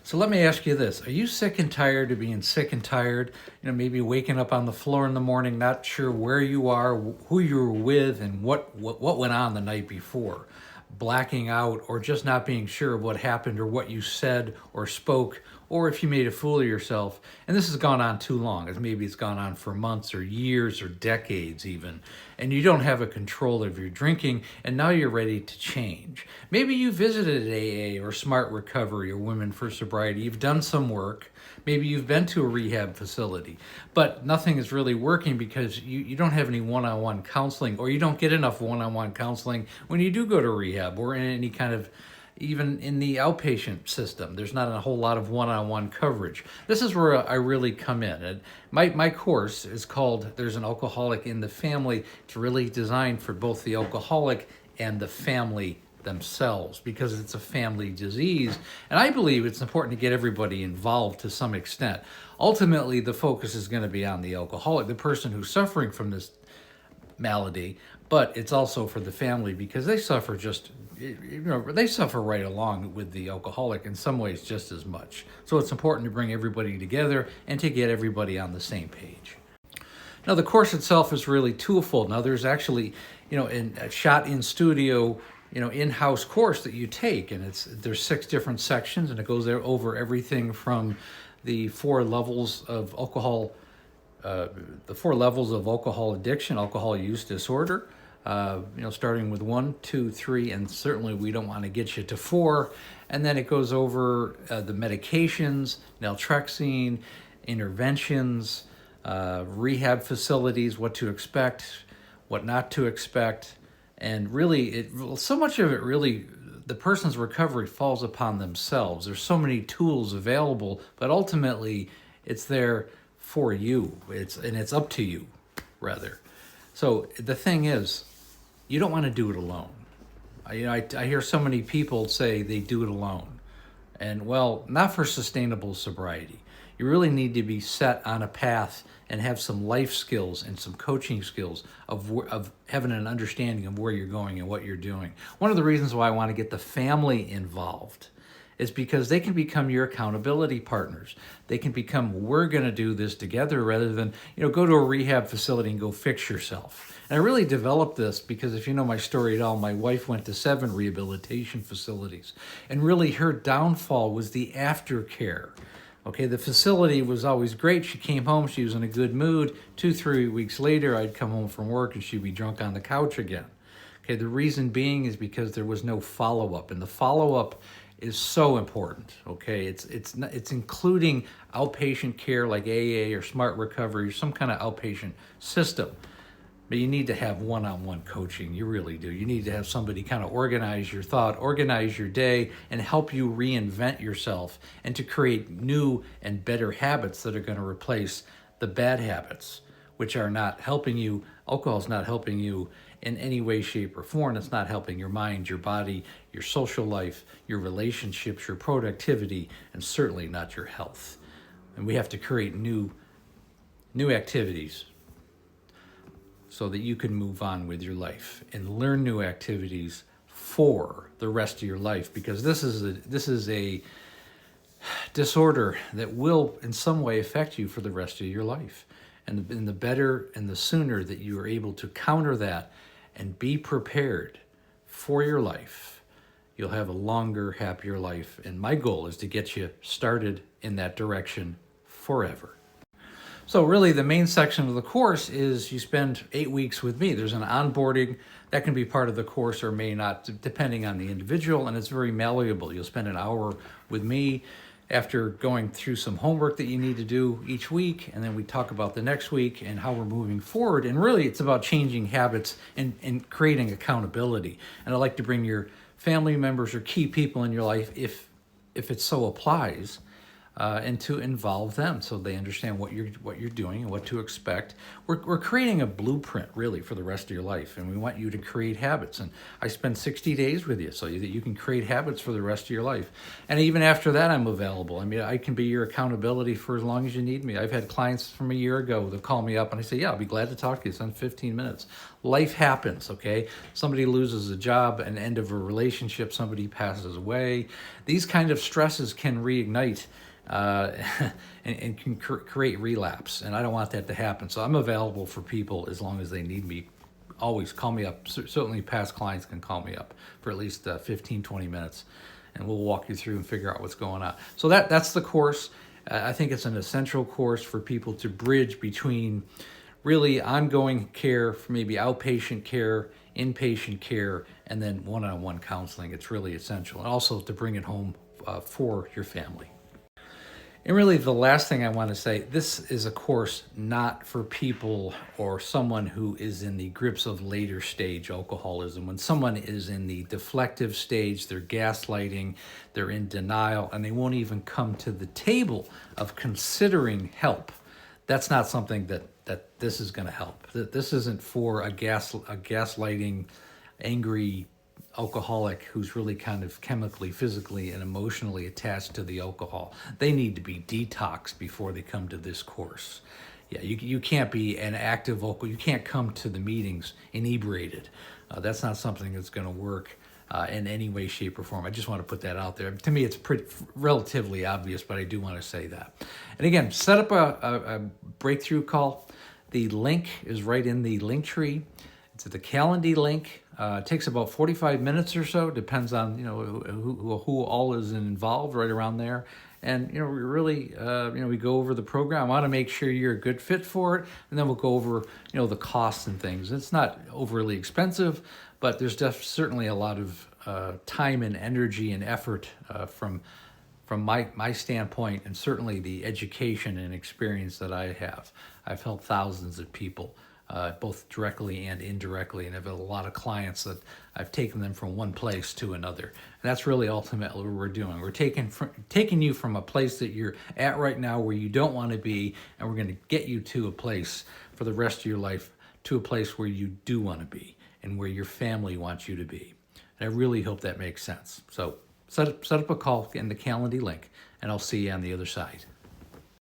So let me ask you this. Are you sick and tired of being sick and tired? Maybe waking up on the floor in the morning, not sure where you are, who you were with, and what went on the night before. Blacking out or just not being sure of what happened or what you said or spoke, or if you made a fool of yourself. And this has gone on too long. Maybe it's gone on for months or years or decades even. And you don't have a control of your drinking, and now you're ready to change. Maybe you visited AA or Smart Recovery or Women for Sobriety. You've done some work. Maybe you've been to a rehab facility, but nothing is really working because you don't have any one-on-one counseling, or you don't get enough one-on-one counseling when you do go to rehab or in any kind of, even in the outpatient system. There's not a whole lot of one-on-one coverage. This is where I really come in. And my course is called There's an Alcoholic in the Family. It's really designed for both the alcoholic and the family themselves, because it's a family disease. And I believe it's important to get everybody involved to some extent. Ultimately, the focus is going to be on the alcoholic, the person who's suffering from this malady, but it's also for the family, because they suffer they suffer right along with the alcoholic in some ways just as much. So it's important to bring everybody together and to get everybody on the same page. Now, the course itself is really twofold. Now, there's actually, a shot in studio, in-house course that you take, and there's 6 different sections, and it goes there over everything from the 4 levels of alcohol, addiction, alcohol use disorder, starting with 1, 2, 3, and certainly we don't want to get you to 4. And then it goes over the medications, naltrexone, interventions, rehab facilities, what to expect, what not to expect. And really, so much of it really, the person's recovery falls upon themselves. There's so many tools available, but ultimately it's there for you. It's up to you, rather. So the thing is, you don't want to do it alone. I hear so many people say they do it alone. And well, not for sustainable sobriety. You really need to be set on a path and have some life skills and some coaching skills of having an understanding of where you're going and what you're doing. One of the reasons why I want to get the family involved is because they can become your accountability partners. They can become, we're going to do this together, rather than, go to a rehab facility and go fix yourself. And I really developed this because, if you know my story at all, my wife went to 7 rehabilitation facilities. And really her downfall was the aftercare. Okay, the facility was always great. She came home, she was in a good mood. 2-3 weeks later, I'd come home from work and she'd be drunk on the couch again. Okay, the reason being is because there was no follow-up, and the follow-up is so important. Okay, it's including outpatient care like AA or Smart Recovery, some kind of outpatient system. But you need to have one-on-one coaching. You really do. You need to have somebody kind of organize your thought, organize your day, and help you reinvent yourself and to create new and better habits that are going to replace the bad habits, which are not helping you. Alcohol is not helping you in any way, shape, or form. It's not helping your mind, your body, your social life, your relationships, your productivity, and certainly not your health. And we have to create new activities so that you can move on with your life and learn new activities for the rest of your life, because this is a disorder that will in some way affect you for the rest of your life. And the better and the sooner that you are able to counter that and be prepared for your life, you'll have a longer, happier life. And my goal is to get you started in that direction forever. So really, the main section of the course is you spend 8 weeks with me. There's an onboarding that can be part of the course or may not, depending on the individual, and it's very malleable. You'll spend an hour with me after going through some homework that you need to do each week, and then we talk about the next week and how we're moving forward. And really, it's about changing habits and creating accountability. And I'd like to bring your family members or key people in your life, if it so applies, and to involve them so they understand what you're doing and what to expect. We're creating a blueprint really for the rest of your life, and we want you to create habits. And I spend 60 days with you so that you can create habits for the rest of your life. And even after that, I'm available. I mean, I can be your accountability for as long as you need me. I've had clients from a year ago that call me up and I say, yeah, I'll be glad to talk to you. It's in 15 minutes. Life happens, okay? Somebody loses a job, an end of a relationship, somebody passes away. These kind of stresses can reignite and can create relapse. And I don't want that to happen. So I'm available for people as long as they need me. Always call me up. Certainly past clients can call me up for at least 15, 20 minutes. And we'll walk you through and figure out what's going on. So that's the course. I think it's an essential course for people to bridge between really ongoing care, maybe outpatient care, inpatient care, and then one-on-one counseling. It's really essential. And also to bring it home for your family. And really the last thing I want to say, this is a course not for people or someone who is in the grips of later stage alcoholism. When someone is in the deflective stage, they're gaslighting, they're in denial, and they won't even come to the table of considering help. That's not something that this is going to help. This isn't for a gaslighting, angry alcoholic who's really kind of chemically, physically, and emotionally attached to the alcohol. They need to be detoxed before they come to this course. Yeah, you can't be an active you can't come to the meetings inebriated. That's not something that's going to work in any way, shape, or form. I just want to put that out there. To me, it's relatively obvious, but I do want to say that. And again, set up a breakthrough call. The link is right in the link tree. It's at the Calendly link. It takes about 45 minutes or so. Depends on who all is involved right around there. And we really we go over the program. I want to make sure you're a good fit for it, and then we'll go over the costs and things. It's not overly expensive, but there's certainly a lot of time and energy and effort from my standpoint, and certainly the education and experience that I have. I've helped thousands of people, both directly and indirectly, and I've had a lot of clients that I've taken them from one place to another. And that's really ultimately what we're doing. We're taking you from a place that you're at right now where you don't want to be, and we're going to get you to a place for the rest of your life, to a place where you do want to be and where your family wants you to be. And I really hope that makes sense. So set up a call in the Calendly link, and I'll see you on the other side.